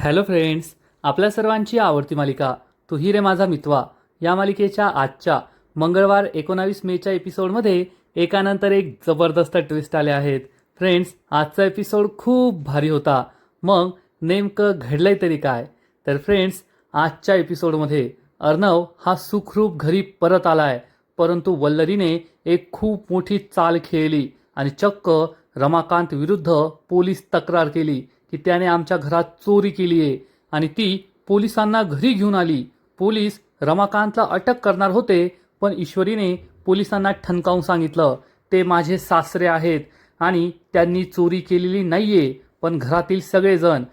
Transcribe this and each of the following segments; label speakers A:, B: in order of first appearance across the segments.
A: Hello friends, आपल्या सर्वांची आवडती मालिका तू ही रे माझा मितवा या मालिकेच्या आजच्या मंगळवार 19 मेच्या एपिसोडमध्ये एकानंतर एक जबरदस्त ट्विस्ट आले आहेत. फ्रेंड्स, आजचा एपिसोड खूप भारी होता. मग नेमकं घडलंय तरी काय? तर फ्रेंड्स, आजच्या एपिसोडमध्ये अर्णव हा सुखरूप घरी परत आलाय, परंतु वल्लरीने एक खूप मोठी चाल खेळली आणि चक्क रमाकांत विरुद्ध पोलीस तक्रार केली की त्याने आमच्या घरात चोरी केली आहे आणि ती पोलिसांना घरी घेऊन आली. पोलीस रमाकांतला अटक करणार होते, पण ईश्वरीने पोलिसांना ठणकावून सांगितलं ते माझे सासरे आहेत आणि त्यांनी चोरी केलेली नाहीये. पण घरातील सगळेजण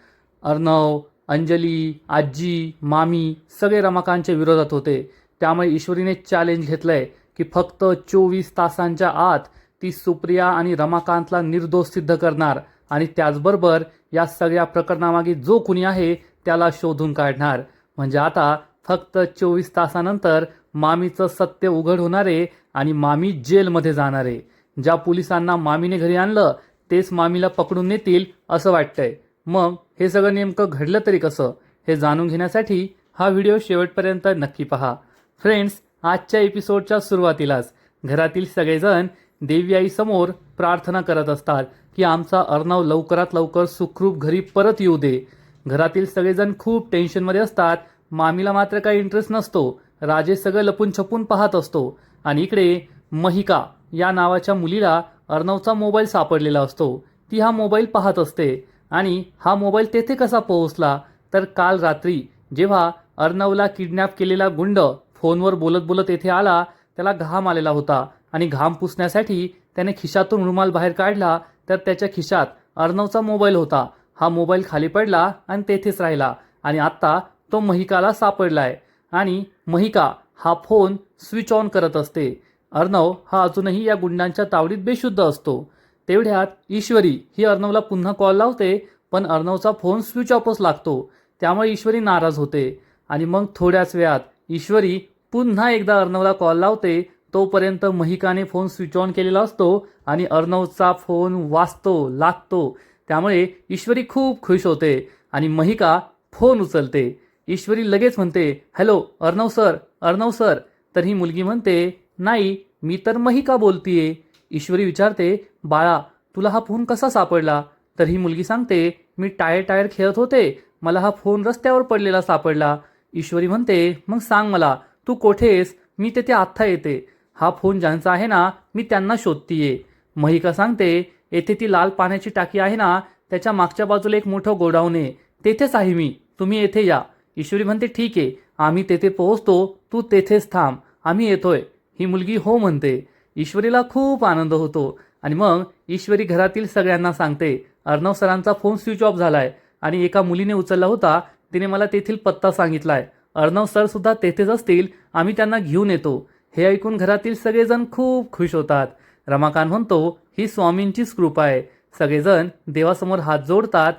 A: अर्णव, अंजली, आजी, मामी सगळे रमाकांतच्या विरोधात होते. त्यामुळे ईश्वरीने चॅलेंज घेतलंय की फक्त 24 तासांच्या आत ती सुप्रिया आणि रमाकांतला निर्दोष सिद्ध करणार आणि त्याचबरोबर या सगळ्या प्रकरणामागे जो कुणी आहे त्याला शोधून काढणार. म्हणजे आता फक्त 24 तासानंतर मामीचं सत्य उघड होणार आहे आणि मामी जेलमध्ये जाणार आहे. ज्या पोलिसांना मामीने घरी आणलं तेच मामीला पकडून नेतील असं वाटतंय. मग हे सगळं नेमकं घडलं तरी कसं, हे जाणून घेण्यासाठी हा व्हिडिओ शेवटपर्यंत नक्की पहा. फ्रेंड्स, आजच्या एपिसोडच्या सुरुवातीलाच घरातील सगळेजण देवी आई समोर प्रार्थना करत असतात की आमचा अर्णव लवकरात लवकर सुखरूप घरी परत येऊ दे. घरातील सगळेजण खूप टेन्शनमध्ये असतात. मामीला मात्र काही इंटरेस्ट नसतो. राजेश सगळं लपून छपून पाहत असतो आणि इकडे महिका या नावाच्या मुलीला अर्णवचा मोबाईल सापडलेला असतो. ती हा मोबाईल पाहत असते आणि हा मोबाईल तेथे कसा पोहोचला, तर काल रात्री जेव्हा अर्णवला किडनॅप केलेला गुंड फोनवर बोलत बोलत येथे आला, त्याला घाम आलेला होता आणि घाम पुसण्यासाठी त्याने खिशातून रुमाल बाहेर काढला, तर त्याच्या खिशात अर्णवचा मोबाईल होता. हा मोबाईल खाली पडला आणि तेथेच राहिला आणि आत्ता तो महिकाला सापडलाय आणि महिका हा फोन स्विच ऑन करत असते. अर्णव हा अजूनही या गुंडांच्या तावडीत बेशुद्ध असतो. तेवढ्यात ईश्वरी ही अर्णवला पुन्हा कॉल लावते, पण अर्णवचा फोन स्विच ऑफच लागतो. त्यामुळे ईश्वरी नाराज होते आणि मग थोड्याच वेळात ईश्वरी पुन्हा एकदा अर्णवला कॉल लावते. तोपर्यंत महिकाने फोन स्विच ऑन केलेला असतो आणि अर्णवचा फोन वाजतो, लागतो. त्यामुळे ईश्वरी खूप खुश होते आणि महिका फोन उचलते. ईश्वरी लगेच म्हणते, hello Arnav sir, Arnav sir. तर ही मुलगी म्हणते, नाही मी तर महिका बोलतीये. ईश्वरी विचारते, बाळा तुला हा फोन कसा सापडला? तर ही मुलगी सांगते, मी टायर खेळत होते, मला हा फोन रस्त्यावर पडलेला सापडला. ईश्वरी म्हणते, मग सांग मला तू कोठेस? मी तेथे आत्ता येते. हा फोन ज्यांचा आहे ना मी त्यांना शोधतीये. महिका सांगते, येथे ती लाल पाण्याची टाकी आहे ना त्याच्या मागच्या बाजूला एक मोठं गोडाऊन आहे, तेथेच आहे मी, तुम्ही येथे या. ईश्वरी म्हणते, ठीक आहे आम्ही तेथे पोहोचतो, तू तेथेच थांब, आम्ही येतोय. ही मुलगी हो म्हणते. ईश्वरीला खूप आनंद होतो आणि मग ईश्वरी घरातील सगळ्यांना सांगते, अर्णव सरांचा फोन स्विच ऑफ झालाय आणि एका मुलीने उचलला होता, तिने मला तेथील पत्ता सांगितलाय. अर्णव सर सुद्धा तेथेच असतील, आम्ही त्यांना घेऊन येतो. हे ऐकून घरातील सगळेजण खूप खुश होतात. रमाकांत म्हणतो, ही स्वामींचीच कृपा आहे. सगळेजण देवासमोर हात जोडतात.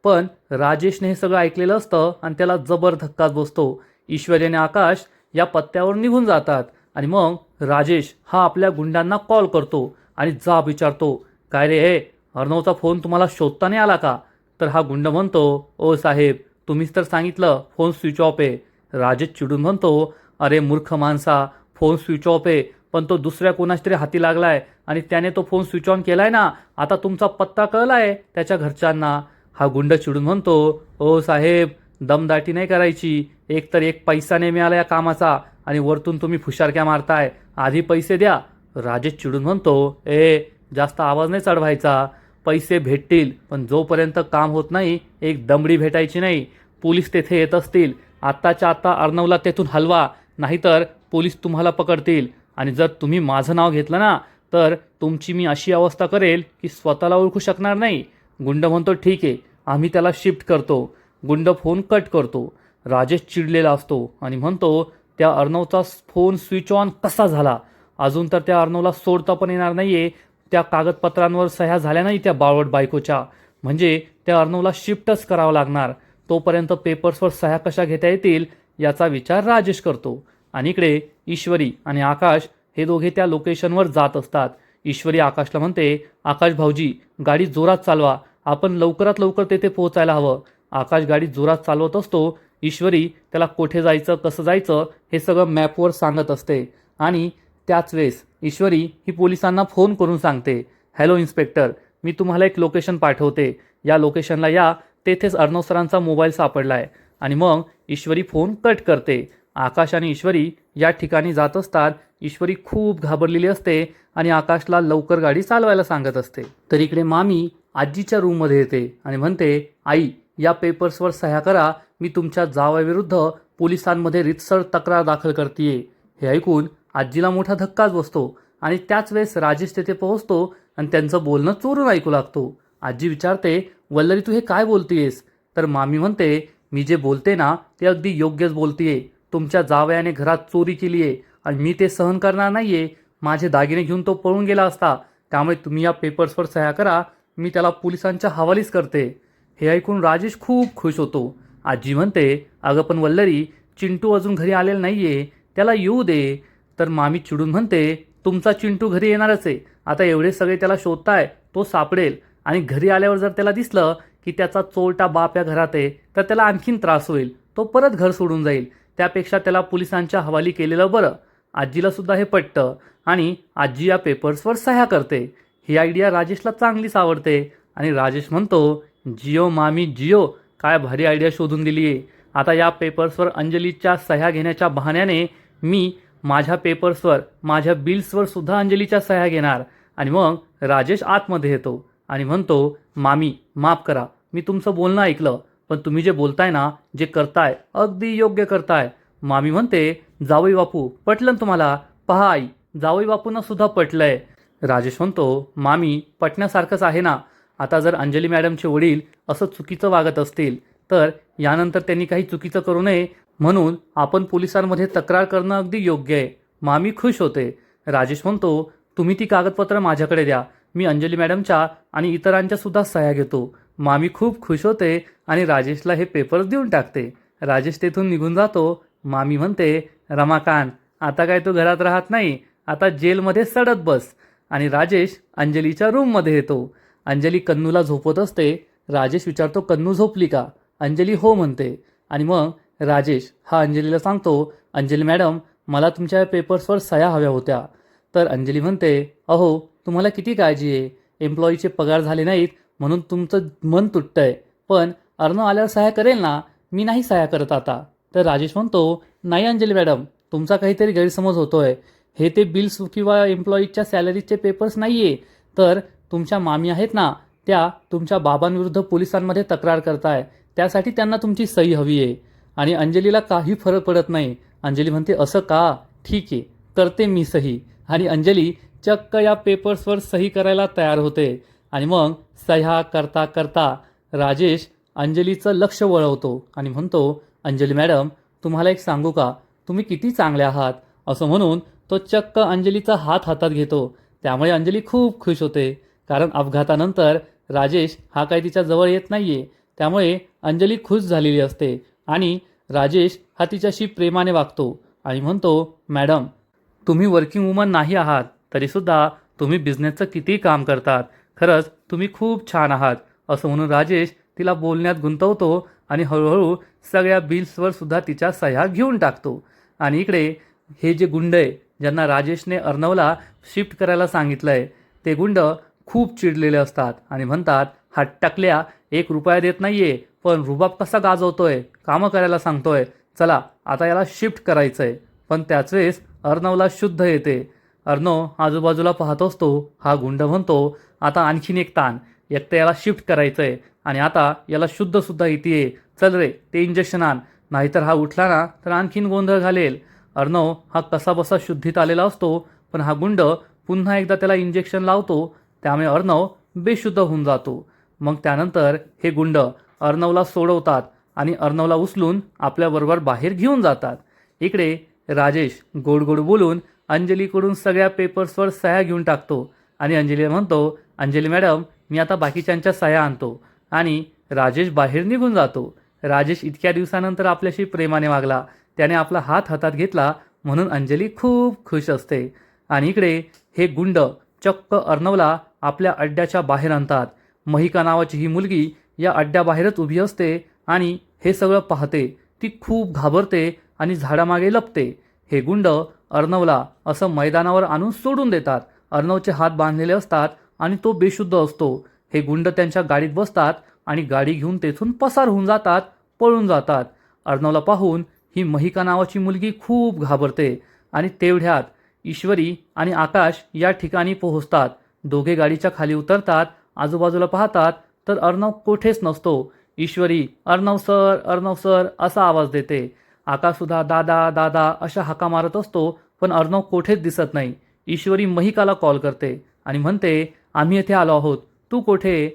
A: पण राजेशने हे सगळं ऐकलेलं असतं आणि त्याला जबर धक्काच बसतो. ईश्वरी आणि आकाश या पत्त्यावर निघून जातात आणि मग राजेश हा आपल्या गुंडांना कॉल करतो आणि जाब विचारतो, काय रे हे अर्णवचा फोन तुम्हाला शोधता नाही आला का? तर हा गुंड म्हणतो, ओ साहेब तुम्हीच तर सांगितलं फोन स्विच ऑफ आहे. राजेश चिडून म्हणतो, अरे मूर्ख माणसा, फोन स्विच ऑफ आहे पण तो दुसऱ्या कोणाच तरी हाती लागलाय आणि त्याने तो फोन स्विच ऑन केलाय ना, आता तुमचा पत्ता कळलाय त्याच्या घरच्यांना. हा गुंड चिडून म्हणतो, ओ साहेब दमदाटी नाही करायची, एक तर एक पैसा नाही मिळाला या कामाचा आणि वरतून तुम्ही फुशारक्या मारताय, आधी पैसे द्या. राजेश चिडून म्हणतो, जास्त आवाज नाही चढवायचा, पैसे भेटतील पण जोपर्यंत काम होत नाही एक दमडी भेटायची नाही. पोलीस तेथे येत असतील, आत्ताच्या आत्ता अर्णवला तेथून हलवा, नाहीतर पोलीस तुम्हाला पकडतील आणि जर तुम्ही माझं नाव घेतलं ना तर तुमची मी अशी अवस्था करेल की स्वतःला ओळखू शकणार नाही. गुंड म्हणतो, ठीक आहे आम्ही त्याला शिफ्ट करतो. गुंड फोन कट करतो. राजेश चिडलेला असतो आणि म्हणतो, त्या अर्णवचा फोन स्विच ऑन कसा झाला? अजून तर त्या अर्णवला सोडता पण येणार नाहीये. त्या कागदपत्रांवर सह्या झाल्या नाही त्या बावट बायकोच्या, म्हणजे त्या अर्णवला शिफ्टच करावं लागणार. तोपर्यंत पेपर्सवर सह्या कशा घेता येतील याचा विचार राजेश करतो. आणि इकडे ईश्वरी आणि आकाश हे दोघे त्या लोकेशनवर जात असतात. ईश्वरी आकाशला म्हणते, आकाश भाऊजी गाडी जोरात चालवा, आपण लवकरात लवकर तेथे पोहोचायला हवं. आकाश गाडी जोरात चालवत असतो. ईश्वरी त्याला कोठे जायचं, कसं जायचं हे सगळं मॅपवर सांगत असते. आणि त्याच वेळेस ईश्वरी ही पोलिसांना फोन करून सांगते, हॅलो इन्स्पेक्टर, मी तुम्हाला एक लोकेशन पाठवते, या लोकेशनला या, तेथेच अर्णव सरांचा मोबाईल सापडला आहे. आणि मग ईश्वरी फोन कट करते. आकाश आणि ईश्वरी या ठिकाणी जात असतात. ईश्वरी खूप घाबरलेली असते आणि आकाशला लवकर गाडी चालवायला सांगत असते. तर इकडे मामी आजीच्या रूममध्ये येते आणि म्हणते, आई, या पेपर्सवर सह्या करा, मी तुमच्या जावाविरुद्ध पोलिसांमध्ये रितसर तक्रार दाखल करतेय. हे ऐकून आजीला मोठा धक्काच बसतो आणि त्याच वेळेस राजेश तेथे पोहोचतो आणि त्यांचं बोलणं चोरून ऐकू लागतो. आजी विचारते, वल्लरी तू हे काय बोलतेयस? तर मामी म्हणते, मी जे बोलते ना ते अगदी योग्यच बोलतेय. तुमच्या जावयाने घरात चोरी केली आहे आणि मी ते सहन करणार नाहीये. माझे दागिने घेऊन तो पळून गेला असता. त्यामुळे तुम्ही या पेपर्सवर सह्या करा, मी त्याला पोलिसांच्या हवालीच करते. हे ऐकून राजेश खूप खुश होतो. आजी म्हणते, अगं पण वल्लरी, चिंटू अजून घरी आलेला नाहीये, त्याला येऊ दे. तर मामी चिडून म्हणते, तुमचा चिंटू घरी येणारच आहे. आता एवढे सगळे त्याला शोधताय, तो सापडेल आणि घरी आल्यावर जर त्याला दिसलं की त्याचा चोरटा बाप या घरात आहे तर त्याला आणखीन त्रास होईल, तो परत घर सोडून जाईल. त्यापेक्षा त्याला पोलिसांच्या हवाली केलेलं बरं. आजीला सुद्धा हे पटतं आणि आजी या पेपर्सवर सह्या करते. ही आयडिया राजेशला चांगलीच आवडते आणि राजेश म्हणतो, जिओ मामी जिओ, काय भारी आयडिया शोधून दिली आहे. आता या पेपर्सवर अंजलीच्या सह्या घेण्याच्या बहाण्याने मी माझ्या पेपर्सवर, माझ्या बिल्सवर सुद्धा अंजलीच्या सह्या घेणार. आणि मग राजेश आतमध्ये येतो आणि म्हणतो, मामी माफ करा, मी तुमचं बोलणं ऐकलं, पण तुम्ही जे बोलताय ना, जे करताय, अगदी योग्य करताय. मामी म्हणते, जावई बापू पटलं ना तुम्हाला? पहा आई, जावई बापूंना सुद्धा पटलंय. राजेश म्हणतो, मामी पटण्यासारखंच आहे ना. आता जर अंजली मॅडमचे वडील असं चुकीचं वागत असतील तर यानंतर त्यांनी काही चुकीचं करू नये, म्हणून आपण पोलिसांमध्ये तक्रार करणं अगदी योग्य आहे. मामी खुश होते. राजेश म्हणतो, तुम्ही ती कागदपत्र माझ्याकडे द्या, मी अंजली मॅडमच्या आणि इतरांच्या सुद्धा सह्या घेतो. मामी खूप खुश होते आणि राजेशला हे पेपर्स देऊन टाकते. राजेश तेथून निघून जातो. मामी म्हणते, रमाकांत, आता काय तू घरात राहत नाही, आता जेलमध्ये सडत बस. आणि राजेश अंजलीच्या रूममध्ये येतो. अंजली कन्नूला झोपत असते. राजेश विचारतो, कन्नू झोपली का? अंजली हो म्हणते. आणि मग राजेश हा अंजलीला सांगतो, अंजली मॅडम, मला तुमच्या पेपर्सवर सह्या हव्या होत्या. तर अंजली म्हणते, अहो तुम्हाला किती काळजी आहे, एम्प्लॉईचे पगार झाले नाहीत म्हणून तुमचं मन तुटतंय, पण अर्णव आल्यावर सह्या करेल ना, मी नाही सह्या करत आता. तर राजेश म्हणतो, नाही अंजली मॅडम, तुमचा काहीतरी गैरसमज होतोय. हे ते बिल्स किंवा एम्प्लॉईच्या सॅलरीचे पेपर्स नाही आहे, तर तुमच्या मामी आहेत ना, त्या तुमच्या बाबांविरुद्ध पोलिसांमध्ये तक्रार करताय, त्यासाठी त्यांना तुमची सही हवी आहे. आणि अंजलीला काही फरक पडत नाही. अंजली म्हणते, असं का? ठीक आहे, करते मी सही. आणि अंजली चक्क या पेपर्सवर सही करायला तयार होते. आणि मग सह्या करता करता राजेश अंजलीचं लक्ष वळवतो आणि म्हणतो, अंजली मॅडम, तुम्हाला एक सांगू का, तुम्ही किती चांगले आहात. असं म्हणून तो चक्क अंजलीचा हात हातात घेतो. त्यामुळे अंजली खूप खुश होते, कारण अपघातानंतर राजेश हा काही तिच्या जवळ येत नाहीये. त्यामुळे अंजली खुश झालेली असते आणि राजेश हा तिच्याशी प्रेमाने वागतो आणि म्हणतो, मॅडम, तुम्ही वर्किंग वुमन नाही आहात, तरीसुद्धा तुम्ही बिझनेसचं किती काम करतात, खरंच तुम्ही खूप छान आहात. असं म्हणून राजेश तिला बोलण्यात गुंतवतो आणि हळूहळू सगळ्या बिल्सवर सुद्धा तिच्या सह्या घेऊन टाकतो. आणि इकडे हे जे गुंड आहे, ज्यांना राजेशने अर्णवला शिफ्ट करायला सांगितलं आहे, ते गुंड खूप चिडलेले असतात आणि म्हणतात, हा टकल्या 1 रुपया देत नाहीये, पण रुबाब कसा गाजवतोय, कामं करायला सांगतोय, चला आता याला शिफ्ट करायचं आहे. पण त्याच वेळेस अर्णवला शुद्ध येते. अर्णव आजूबाजूला पाहत असतो. हा गुंड म्हणतो, आता आणखीन एक ताण, एक तर याला शिफ्ट करायचं आहे आणि आता याला शुद्धसुद्धा येते, चल रे ते इंजेक्शन आण, नाहीतर हा उठला ना तर आणखीन गोंधळ घालेल. अर्णव हा कसा बसा शुद्धीत आलेला असतो, पण हा गुंड पुन्हा एकदा त्याला इंजेक्शन लावतो, त्यामुळे अर्णव बेशुद्ध होऊन जातो. मग त्यानंतर हे गुंड अर्णवला सोडवतात आणि अर्णवला उचलून आपल्याबरोबर बाहेर घेऊन जातात. इकडे राजेश गोड गोड बोलून अंजलीकडून सगळ्या पेपर्सवर सह्या घेऊन टाकतो आणि अंजलीला म्हणतो, अंजली मॅडम, मी आता बाकीच्यांच्या सह्या आणतो. आणि राजेश बाहेर निघून जातो. राजेश इतक्या दिवसानंतर आपल्याशी प्रेमाने वागला, त्याने आपला हात हातात घेतला, म्हणून अंजली खूप खुश असते. आणि इकडे हे गुंड चक्क अर्णवला आपल्या अड्ड्याच्या बाहेर आणतात. महिका नावाची ही मुलगी या अड्ड्याबाहेरच उभी असते आणि हे सगळं पाहते ती खूप घाबरते आणि झाडामागे लपते. हे गुंड अर्णवला असं मैदानावर आणून सोडून देतात. अर्णवचे हात बांधलेले असतात आणि तो बेशुद्ध असतो. हे गुंड त्यांच्या गाडीत बसतात आणि गाडी घेऊन तेथून पसार होऊन जातात, पळून जातात. अर्णवला पाहून ही महिका नावाची मुलगी खूप घाबरते आणि तेवढ्यात ईश्वरी आणि आकाश या ठिकाणी पोहोचतात. दोघे गाडीच्या खाली उतरतात. आजूबाजूला पाहतात तर अर्णव कोठेच नसतो. ईश्वरी अर्णव सर असा आवाज देते. आकाश सुद्धा दादा दादा अशा हाका मारत असतो, पण अर्णव कोठेच दिसत नाही. ईश्वरी महिकाला कॉल करते आणि म्हणते, आम्ही येथे आलो आहोत, तू कोठे?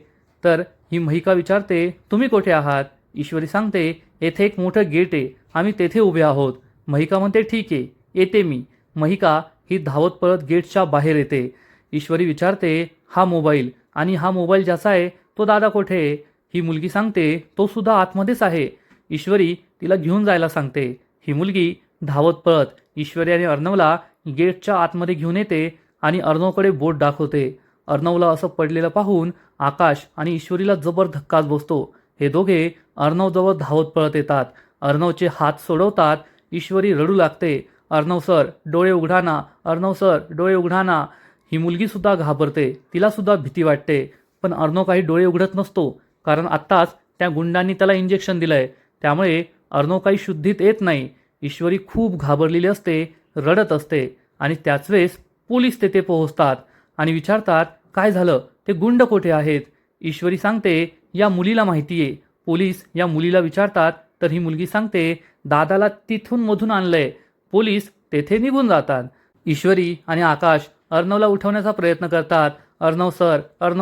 A: तर ही महिका विचारते, तुम्ही कोठे आहात? ईश्वरी सांगते, येथे एक मोठं गेट आहे, आम्ही तेथे उभे आहोत. महिका म्हणते, ठीक आहे, येते मी. महिका ही धावत पळत गेटच्या बाहेर येते. ईश्वरी विचारते, हा मोबाईल आणि हा मोबाईल ज्याचा आहे तो दादा कोठे आहे? ही मुलगी सांगते, तो सुद्धा आतमध्येच आहे. ईश्वरी तिला घेऊन जायला सांगते. ही मुलगी धावत पळत ईश्वरी आणि अर्णवला गेटच्या आतमध्ये घेऊन येते आणि अर्णवकडे बोट दाखवते. अर्णवला असं पडलेलं पाहून आकाश आणि ईश्वरीला जबर धक्काच बसतो. हे दोघे अर्णवजवळ धावत पळत येतात. अर्णवचे हात सोडवतात. ईश्वरी रडू लागते, अर्णव सर डोळे उघडा ना, अर्णव सर डोळे उघडा ना. ही मुलगी सुद्धा घाबरते, तिला सुद्धा भीती वाटते. पण अर्णव काही डोळे उघडत नसतो, कारण आत्ताच त्या गुंडांनी त्याला इंजेक्शन दिलंय. त्यामुळे अर्णव काही शुद्धीत येत नाही. ईश्वरी खूप घाबरलेली असते, रडत असते आणि त्याच वेळेस पोलीस तेथे पोहोचतात आणि विचारतात, काय झालं, ते गुंड कोठे आहेत? ईश्वरी सांगते, या मुलीला माहिती आहे. पोलीस या मुलीला विचारतात तर ही मुलगी सांगते, दादाला तिथून मधून आणलंय. पोलीस तेथे निघून जातात. ईश्वरी आणि आकाश अर्णवला उठवण्याचा प्रयत्न करतात. अर्णव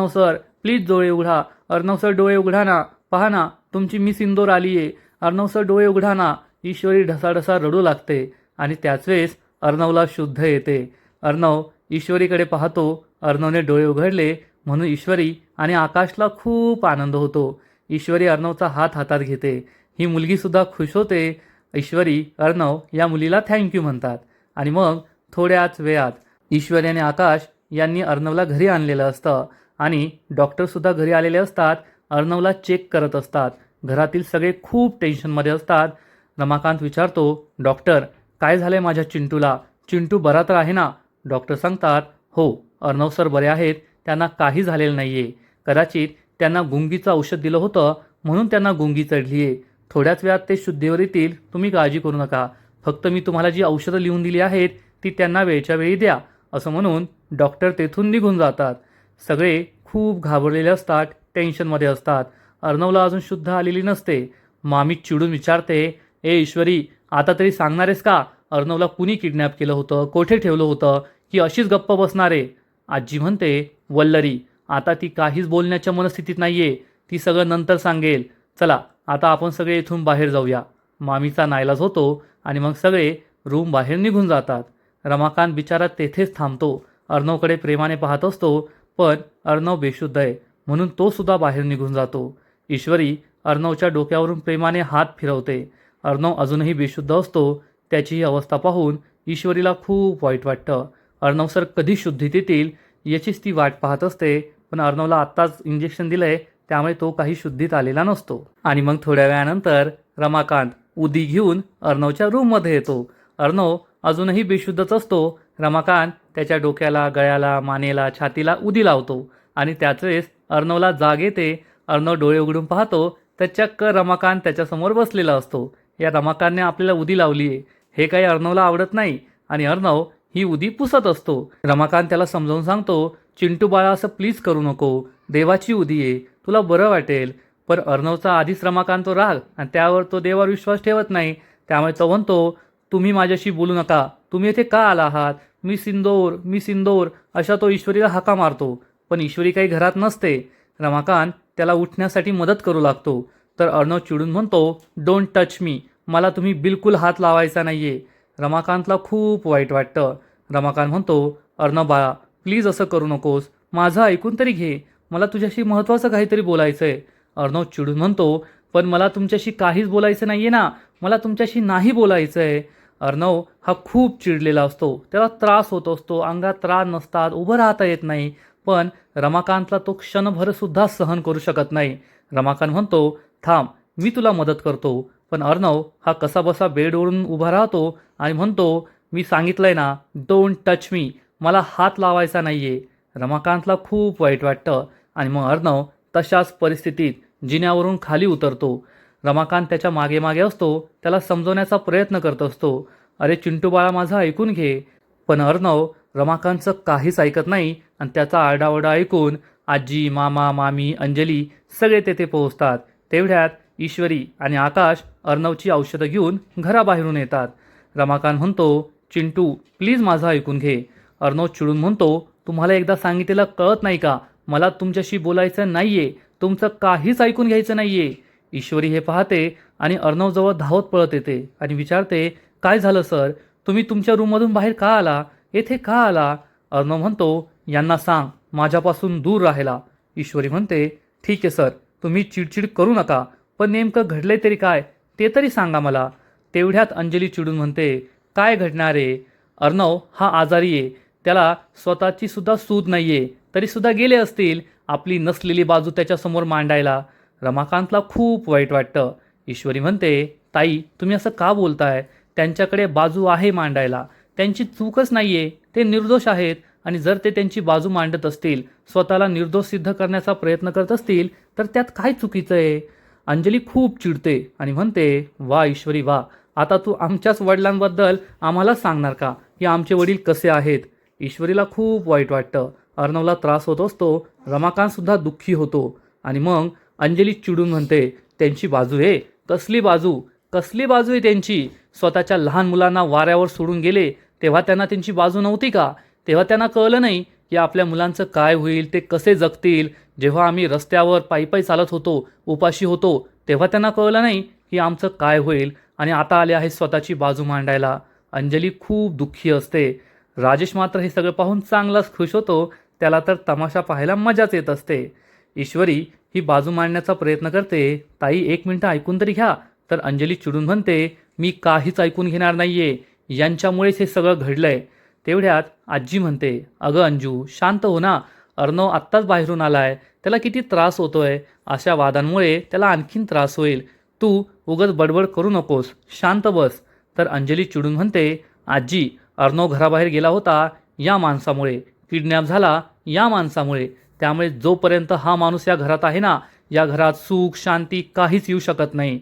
A: सर प्लीज डोळे उघडा, अर्णव सर डोळे उघडा ना, पहा ना तुमची मिस इंदोर आली आहे, अर्णव सर डोळे उघडा ना. ईश्वरी ढसाढसा रडू लागते आणि त्याच वेळेस अर्णवला शुद्ध येते. अर्णव ईश्वरीकडे पाहतो. अर्णवने डोळे उघडले म्हणून ईश्वरी आणि आकाशला खूप आनंद होतो. ईश्वरी अर्णवचा हात हातात घेते. ही मुलगी सुद्धा खुश होते. ईश्वरी अर्णव या मुलीला थँक्यू म्हणतात आणि मग थोड्याच वेळात ईश्वरी आणि आकाश यांनी अर्णवला घरी आणलेलं असतं आणि डॉक्टरसुद्धा घरी आलेले असतात. अर्णवला चेक करत असतात. घरातील सगळे खूप टेन्शनमध्ये असतात. रमाकांत विचारतो, डॉक्टर काय झालंय माझ्या चिंटूला? चिंटू बरा तर आहे ना? डॉक्टर सांगतात, हो अर्णव सर बरे आहेत, त्यांना काही झालेलं नाही आहे. कदाचित त्यांना गुंगीचं औषध दिलं होतं म्हणून त्यांना गुंगी चढली आहे. थोड्याच वेळात ते शुद्धीवर येतील, तुम्ही काळजी करू नका. फक्त मी तुम्हाला जी औषधं लिहून दिली आहेत ती त्यांना वेळच्या वेळी द्या, असं म्हणून डॉक्टर तेथून निघून जातात. सगळे खूप घाबरलेले असतात, टेन्शनमध्ये असतात. अर्णवला अजून शुद्ध आलेली नसते. मामी चिडून विचारते, ए ईश्वरी आता तरी सांगणार आहेस का, अर्णवला कुणी किडनॅप केलं होतं, कोठे ठेवलं होतं, की अशीच गप्प बसणार आहे? आजी म्हणते, वल्लरी आता ती काहीच बोलण्याच्या मनस्थितीत नाहीये, ती सगळं नंतर सांगेल. चला आता आपण सगळे इथून बाहेर जाऊया. मामीचा नाईलाज होतो आणि मग सगळे रूम बाहेर निघून जातात. रमाकांत बिचारा तेथेच थांबतो. अर्णवकडे प्रेमाने पाहत असतो, पण अर्णव बेशुद्ध आहे म्हणून तो सुद्धा बाहेर निघून जातो. ईश्वरी अर्णवच्या डोक्यावरून प्रेमाने हात फिरवते. अर्णव अजूनही बेशुद्ध असतो. त्याची ही अवस्था पाहून ईश्वरीला खूप वाईट वाटतं. अर्णव सर कधी शुद्धीत येतील याचीच ती वाट पाहत असते, पण अर्णवला आत्ताच इंजेक्शन दिलंय त्यामुळे तो काही शुद्धीत आलेला नसतो. आणि मग थोड्या वेळानंतर रमाकांत उदी घेऊन अर्णवच्या रूममध्ये येतो. अर्णव अजूनही बेशुद्धच असतो. रमाकांत त्याच्या डोक्याला, गळ्याला, मानेला, छातीला उदी लावतो आणि त्याच वेळेस अर्णवला जाग येते. अर्णव डोळे उघडून पाहतो तर चक्क रमाकांत त्याच्यासमोर बसलेला असतो. या रमाकांतने आपल्याला उदी लावली आहे हे काही अर्णवला आवडत नाही आणि अर्णव ही उदी पुसत असतो. रमाकांत त्याला समजावून सांगतो, चिंटू बाळा असं प्लीज करू नको, देवाची उदी आहे, तुला बरं वाटेल. पण अर्णवचा आधीच रमाकांत तो राग आणि त्यावर तो देवावर विश्वास ठेवत नाही. त्यामुळे तो म्हणतो, तुम्ही माझ्याशी बोलू नका, तुम्ही येथे का आला आहात, मी सिंदोर अशा तो ईश्वरीला हाका मारतो. पण ईश्वरी काही घरात नसते. रमाकांत त्याला उठण्यासाठी मदत करू लागतो तर अर्णव चिडून म्हणतो, डोंट टच मी, मला तुम्ही बिलकुल हात लावायचा नाहीये. रमाकांतला खूप वाईट वाटतं. रमाकांत म्हणतो, अर्णव बाळा प्लीज असं करू नकोस, माझं ऐकून तरी घे, मला तुझ्याशी महत्त्वाचं काहीतरी बोलायचं आहे. अर्णव चिडून म्हणतो, पण मला तुमच्याशी काहीच बोलायचं नाहीये ना, मला तुमच्याशी नाही बोलायचं आहे. अर्णव हा खूप चिडलेला असतो, त्याला त्रास होत असतो, अंगात त्रास नसतात, उभं राहता येत नाही. पण रमाकांतला तो क्षणभर सुद्धा सहन करू शकत नाही. रमाकांत म्हणतो, थांब मी तुला मदत करतो. पण अर्णव हा कसाबसा बेडवरून उभा राहतो आणि म्हणतो, मी सांगितलंय ना, डोंट टच मी, मला हात लावायचा नाहीये. रमाकांतला खूप वाईट वाटतं आणि मग अर्णव तशाच परिस्थितीत जिन्यावरून खाली उतरतो. रमाकांत त्याच्या मागे मागे असतो, त्याला समजवण्याचा प्रयत्न करत असतो. अरे चिंटू बाळा माझं ऐकून घे. पण अर्णव रमाकांतचं काहीच ऐकत नाही आणि त्याचा आरडाओरडा ऐकून आजी, मामा, मामी, अंजली सगळे तेथे पोहोचतात. तेवढ्यात ईश्वरी आणि आकाश अर्णवची औषधं घेऊन घराबाहेरून येतात. रमाकांत म्हणतो, चिंटू प्लीज माझं ऐकून घे. अर्णव चिडून म्हणतो, तुम्हाला एकदा सांगितलेलं कळत नाही का? मला तुमच्याशी बोलायचं नाहीये, तुमचं काहीच ऐकून घ्यायचं नाहीये. ईश्वरी हे पाहते आणि अर्णवजवळ धावत पळत येते आणि विचारते, काय झालं सर? तुम्ही तुमच्या रूममधून बाहेर का आला? येथे का आला? अर्णव म्हणतो, यांना सांग माझ्यापासून दूर राहायला. ईश्वरी म्हणते, ठीक आहे सर, तुम्ही चिडचिड करू नका, पण नेमकं घडलंय तरी काय ते तरी सांगा मला. तेवढ्यात अंजली चिडून म्हणते, काय घडणार आहे? अर्णव हा आजारी आहे, त्याला स्वतःची सुद्धा सूद नाहीये, तरी सुद्धा गेले असतील आपली नसलेली बाजू त्याच्यासमोर मांडायला. रमाकांतला खूप वाईट वाटतं. ईश्वरी म्हणते, ताई तुम्ही असं का बोलताय? त्यांच्याकडे बाजू आहे मांडायला, त्यांची चूकच नाहीये, ते निर्दोष आहेत. आणि जर ते त्यांची बाजू मांडत असतील, स्वतःला निर्दोष सिद्ध करण्याचा प्रयत्न करत असतील, तर त्यात काय चुकीचं आहे? अंजली खूप चिडते आणि म्हणते, वा ईश्वरी वा, आता तू आमच्याच वडिलांबद्दल आम्हाला सांगणार का की आमचे वडील कसे आहेत? ईश्वरीला खूप वाईट वाटतं. अर्णवला त्रास होत असतो, रमाकांत सुद्धा दुःखी होतो. आणि मग अंजली चिडून म्हणते, त्यांची बाजू आहे? कसली बाजू? कसली बाजू आहे त्यांची? स्वतःच्या लहान मुलांना वाऱ्यावर सोडून गेले तेव्हा त्यांना त्यांची बाजू नव्हती का? तेव्हा त्यांना कळलं नाही की आपल्या मुलांचं काय होईल, ते कसे जगतील? जेव्हा आम्ही रस्त्यावर पायी पायी चालत होतो, उपाशी होतो, तेव्हा त्यांना कळलं नाही की आमचं काय होईल? आणि आता आले आहेत स्वतःची बाजू मांडायला. अंजली खूप दुःखी असते. राजेश मात्र हे सगळं पाहून चांगलाच खुश होतो. त्याला तर तमाशा पाहायला मजाच येत असते. ईश्वरी ही बाजू मांडण्याचा प्रयत्न करते. ताई एक मिनिटं ऐकून तरी घ्या. तर अंजली चिडून म्हणते, मी काहीच ऐकून घेणार नाहीये, यांच्यामुळेच हे सगळं घडलंय. तेवढ्यात आजी म्हणते, अगं अंजू शांत हो ना, अर्णव आत्ताच बाहेरून आलाय, त्याला किती त्रास होतोय, अशा वादांमुळे त्याला आणखीन त्रास होईल, तू उगाच बडबड करू नकोस, शांत बस. तर अंजली चिडून म्हणते, आजी अर्णव घराबाहेर गेला होता या माणसामुळे, किडनॅप झाला या माणसामुळे, त्यामुळे जोपर्यंत हा माणूस या घरात आहे ना, या घरात सुख शांती काहीच येऊ शकत नाही.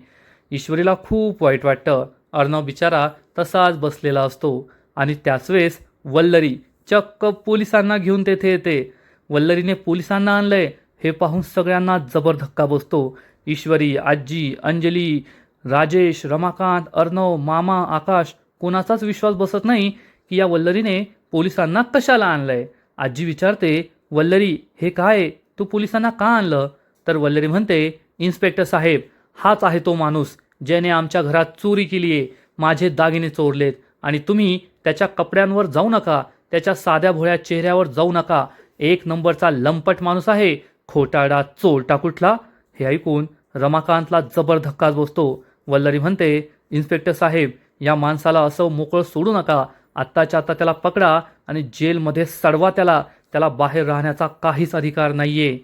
A: ईश्वरीला खूप वाईट वाटतं. अर्णव बिचारा तसाच बसलेला असतो आणि त्याच वेळेस वल्लरी चक्क पोलिसांना घेऊन तेथे येते. वल्लरीने पोलिसांना आणलंय हे पाहून सगळ्यांना जबर धक्का बसतो. ईश्वरी, आजी, अंजली, राजेश, रमाकांत, अर्णव, मामा, आकाश कोणाचाच विश्वास बसत नाही की या वल्लरीने पोलिसांना कशाला आणलंय. आजी विचारते, वल्लरी हे काय, तू पोलिसांना का आणलं? तर वल्लरी म्हणते, इन्स्पेक्टर साहेब हाच आहे तो माणूस ज्याने आमच्या घरात चोरी केली आहे, माझे दागिने चोरलेत, आणि तुम्ही त्याच्या कपड्यांवर जाऊ नका, त्याच्या साध्या भोळ्या चेहऱ्यावर जाऊ नका, एक नंबरचा लंपट माणूस आहे, खोटारडा चोरटा कुठला. हे ऐकून रमाकांतला जबर धक्काच बसतो. वल्लरी म्हणते, इन्स्पेक्टर साहेब या माणसाला असं मोकळं सोडू नका, आत्ताच्या आता त्याला पकडा आणि जेलमध्ये सडवा त्याला, त्याला बाहेर राहण्याचा काहीच अधिकार नाहीये.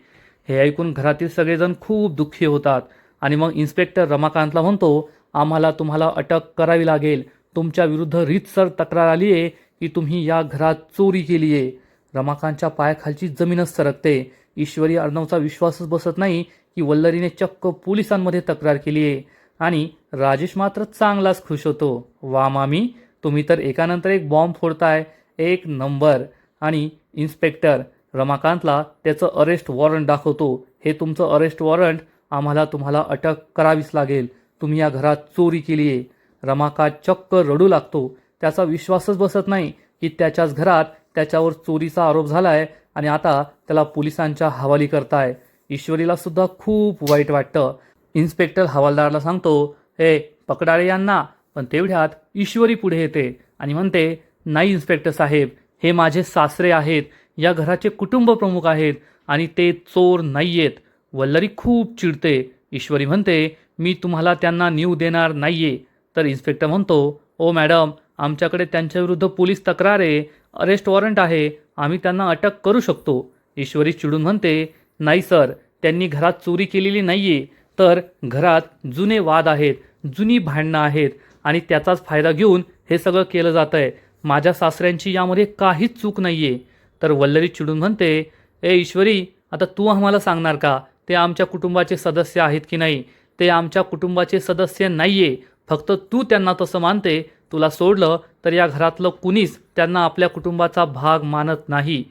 A: हे ऐकून घरातील सगळेजण खूप दुःखी होतात आणि मग इन्स्पेक्टर रमाकांतला म्हणतो, आम्हाला तुम्हाला अटक करावी लागेल, तुमच्या विरुद्ध रीतसर तक्रार आली आहे की तुम्ही या घरात चोरी केली आहे. रमाकांतच्या पायाखालची जमीनच सरकते. ईश्वरी अर्णवचा विश्वासच बसत नाही की वल्लरीने चक्क पोलिसांमध्ये तक्रार केली आहे. आणि राजेश मात्र चांगलाच खुश होतो, वा मामी तुम्ही तर एकानंतर एक बॉम्ब फोडताय, एक नंबर. आणि इन्स्पेक्टर रमाकांतला त्याचं अरेस्ट वॉरंट दाखवतो, हे तुमचं अरेस्ट वॉरंट, आम्हाला तुम्हाला अटक करावीच लागेल, तुम्ही या घरात चोरी केली आहे. रमाकांत चक्क रडू लागतो. त्याचा विश्वासच बसत नाही की त्याच्याच घरात त्याच्यावर चोरीचा आरोप झालाय आणि आता त्याला पोलिसांच्या हवाली करताय. ईश्वरीला सुद्धा खूप वाईट वाटतं. इन्स्पेक्टर हवालदारला सांगतो, हे पकडाळे यांना. पण तेवढ्यात ईश्वरी पुढे येते आणि म्हणते, नाही इन्स्पेक्टर साहेब, हे माझे सासरे आहेत, या घराचे कुटुंब प्रमुख आहेत आणि ते चोर नाहीयेत. वल्लरी खूप चिडते. ईश्वरी म्हणते, मी तुम्हाला त्यांना न्यू देणार नाहीये. तर इन्स्पेक्टर म्हणतो, ओ मॅडम आमच्याकडे त्यांच्याविरुद्ध पोलीस तक्रार आहे, अरेस्ट वॉरंट आहे, आम्ही त्यांना अटक करू शकतो. ईश्वरी चिडून म्हणते, नाही सर, त्यांनी घरात चोरी केलेली नाहीये, तर घरात जुने वाद आहेत, जुनी भांडणं आहेत आणि त्याचाच फायदा घेऊन हे सगळं केलं जातं आहे. माझ्या सासऱ्यांची यामध्ये काहीच चूक नाही आहे. तर वल्लरी चिडून म्हणते, ए ईश्वरी, आता तू आम्हाला सांगणार का ते आमच्या कुटुंबाचे सदस्य आहेत की नाही? ते आमच्या कुटुंबाचे सदस्य नाही आहे. फक्त तू त्यांना तसं मानते. तुला सोडलं तर या घरातलं कुणीच त्यांना आपल्या कुटुंबाचा भाग मानत नाही.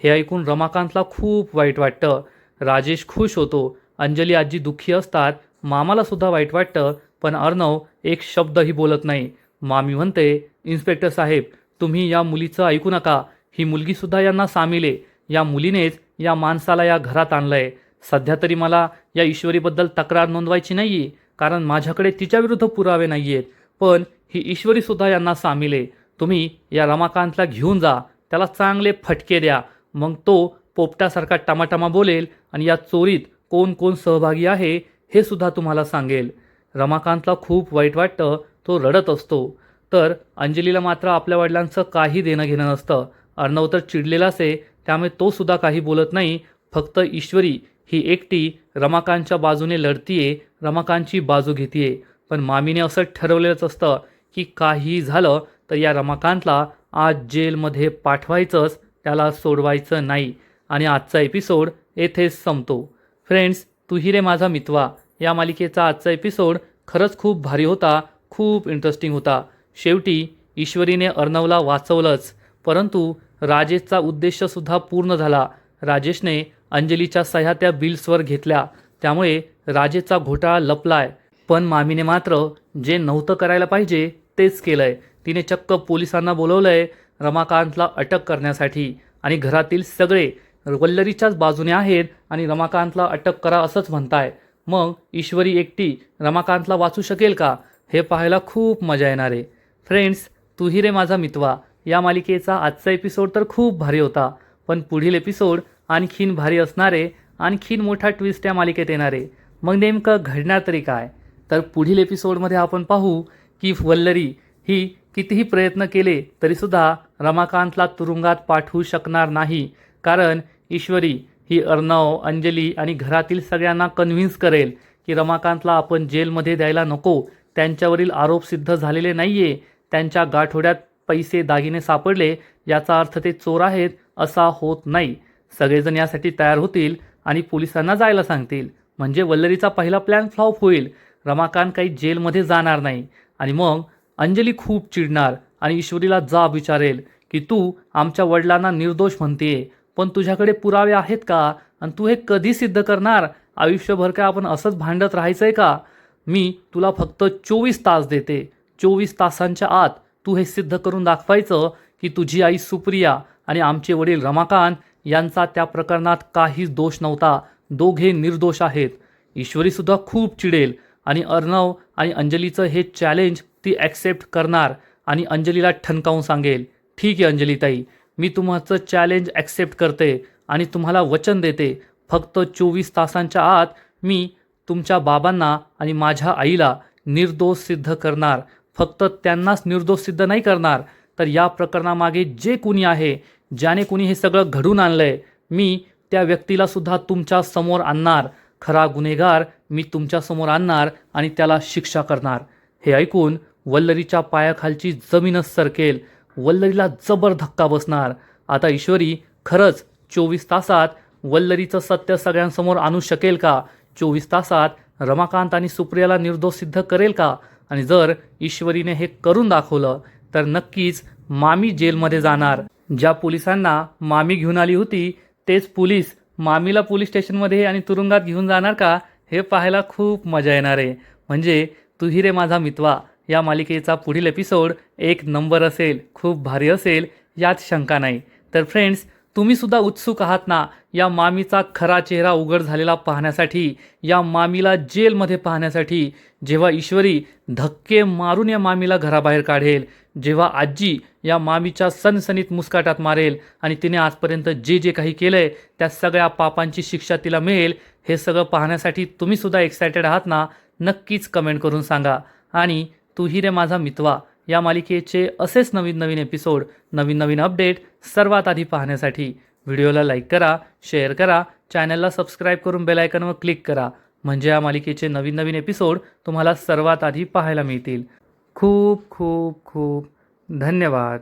A: हे ऐकून रमाकांतला खूप वाईट वाटतं. राजेश खुश होतो. अंजली आजी दुःखी असतात. मामालासुद्धा वाईट वाटतं. पण अर्णव एक शब्दही बोलत नाही. मामी म्हणते, इन्स्पेक्टर साहेब, तुम्ही या मुलीचं ऐकू नका. ही मुलगीसुद्धा यांना सामील आहे. या मुलीनेच या माणसाला या घरात आणलं आहे. सध्या तरी मला या ईश्वरीबद्दल तक्रार नोंदवायची नाही आहे, कारण माझ्याकडे तिच्याविरुद्ध पुरावे नाही आहेत. पण ही ईश्वरीसुद्धा यांना सामील आहे. तुम्ही या रमाकांतला घेऊन जा, त्याला चांगले फटके द्या. मग तो पोपटासारखा टमाटमा बोलेल आणि या चोरीत कोण कोण सहभागी आहे हे सुद्धा तुम्हाला सांगेल. रमाकांतला खूप वाईट वाटतं. तो रडत असतो. तर अंजलीला मात्र आपल्या वडिलांचं काही देणं घेणं नसतं. अर्णव तर चिडलेलाच आहे, त्यामुळे तो सुद्धा काही बोलत नाही. फक्त ईश्वरी ही एकटी रमाकांतच्या बाजूने लढतीये, रमाकांतची बाजू घेतीये. पण मामीने असं ठरवलेलंच असतं की काही झालं तर या रमाकांतला आज जेलमध्ये पाठवायचंच, त्याला सोडवायचं नाही. आणि आजचा एपिसोड येथेच संपतो. फ्रेंड्स, तू ही रे माझा मितवा या मालिकेचा आजचा एपिसोड खरंच खूप भारी होता, खूप इंटरेस्टिंग होता. शेवटी ईश्वरीने अर्णवला वाचवलंच, परंतु राजेशचा उद्देशसुद्धा पूर्ण झाला. राजेशने अंजलीच्या सह्या त्या बिल्सवर घेतल्या, त्यामुळे राजेशचा घोटाळा लपलाय. पण मामीने मात्र जे नव्हतं करायला पाहिजे तेच केलंय. तिने चक्क पोलिसांना बोलवलंय रमाकांतला अटक करण्यासाठी. आणि घरातील सगळे वल्लरीच्याच बाजूने आहेत आणि रमाकांतला अटक करा असंच म्हणताय. मग ईश्वरी एकटी रमाकांतला वाचू शकेल का? हे पाहायला खूप मजा येणार आहे. फ्रेंड्स, तू ही रे माझा मितवा या मालिकेचा आजचा एपिसोड तर खूप भारी होता. पण पुढील एपिसोड आणखीन भारी असणारे, आणखीन मोठा ट्विस्ट या मालिकेत येणारे. मग नेमकं घडणार तरी काय? तर पुढील एपिसोडमध्ये आपण पाहू की वल्लरी ही कितीही प्रयत्न केले तरीसुद्धा रमाकांतला तुरुंगात पाठवू शकणार नाही. कारण ईश्वरी ही अर्णव, अंजली आणि घरातील सगळ्यांना कन्व्हिन्स करेल की रमाकांतला आपण जेलमध्ये द्यायला नको. त्यांच्यावरील आरोप सिद्ध झालेले नाही आहे. त्यांच्या गाठोड्यात पैसे दागिने सापडले याचा अर्थ ते चोर आहेत असा होत नाही. सगळेजण यासाठी तयार होतील आणि पोलिसांना जायला सांगतील. म्हणजे वल्लरीचा पहिला प्लॅन फ्लॉप होईल. रमाकांत काही जेलमध्ये जाणार नाही. आणि मग अंजली खूप चिडणार आणि ईश्वरीला जाब विचारेल की तू आमच्या वडिलांना निर्दोष म्हणतेय, पण तुझ्याकडे पुरावे आहेत का? आणि तू हे कधी सिद्ध करणार? आयुष्यभर काय आपण असंच भांडत राहायचंय का? मी तुला फक्त 24 तास देते. 24 तासांच्या आत तू हे सिद्ध करून दाखवायचं की तुझी आई सुप्रिया आणि आमचे वडील रमाकांत यांचा त्या प्रकरणात काहीच दोष नव्हता. दोघे निर्दोष आहेत. ईश्वरीसुद्धा खूप चिडेल आणि अर्णव आणि अंजलीचं हे चॅलेंज ती ॲक्सेप्ट करणार आणि अंजलीला ठणकावून सांगेल, ठीक आहे अंजलीताई, मी तुमचं चॅलेंज ॲक्सेप्ट करते आणि तुम्हाला वचन देते, फक्त 24 तासांच्या आत मी तुमच्या बाबांना आणि माझ्या आईला निर्दोष सिद्ध करणार. फक्त त्यांनाच निर्दोष सिद्ध नाही करणार, तर या प्रकरणामागे जे कुणी आहे, ज्याने कुणी हे सगळं घडून आणलंय, मी त्या व्यक्तीला सुद्धा तुमच्या समोर आणणार. खरा गुन्हेगार मी तुमच्या समोर आणणार आणि त्याला शिक्षा करणार. हे ऐकून वल्लरीच्या पायाखालची जमीनच सरकेल. वल्लरीला जबर धक्का बसणार. आता ईश्वरी खरंच 24 तासात वल्लरीचं सत्य सगळ्यांसमोर आणू शकेल का? 24 तासात रमाकांत आणि सुप्रियाला निर्दोष सिद्ध करेल का? आणि जर ईश्वरीने हे करून दाखवलं तर नक्कीच मामी जेलमध्ये जाणार. ज्या पोलिसांना मामी घेऊन आली होती तेच पोलीस मामीला पोलीस स्टेशनमध्ये आणि तुरुंगात घेऊन जाणार का? हे पाहायला खूप मजा येणार आहे. म्हणजे तू ही रे माझा मितवा या मालिकेचा पुढील एपिसोड एक नंबर असेल, खूप भारी असेल, यात शंका नाही. तर फ्रेंड्स, तुम्ही सुद्धा उत्सुक आहात ना या मामीचा खरा चेहरा उघड झालेला पाहण्यासाठी, या मामीला जेलमध्ये पाहण्यासाठी, जेव्हा ईश्वरी धक्के मारून या मामीला घराबाहेर काढेल, जेव्हा आजी या मामीच्या सनसनीत मुस्काटात मारेल आणि तिने आजपर्यंत जे जे काही केलंय त्या सगळ्या पापांची शिक्षा तिला मिळेल, हे सगळं पाहण्यासाठी तुम्ही सुद्धा एक्सायटेड आहात ना? नक्कीच कमेंट करून सांगा. आणि तू ही रे माझा मितवा या मालिकेचे असेच नवीन नवीन एपिसोड, नवीन नवीन अपडेट सर्वात आधी पाहण्यासाठी व्हिडिओला लाईक करा, शेअर करा, चॅनलला सबस्क्राईब करून बेल आयकॉनवर क्लिक करा. म्हणजे या मालिकेचे नवीन नवीन एपिसोड तुम्हाला सर्वात आधी पाहायला मिळतील. खूप खूप खूप धन्यवाद.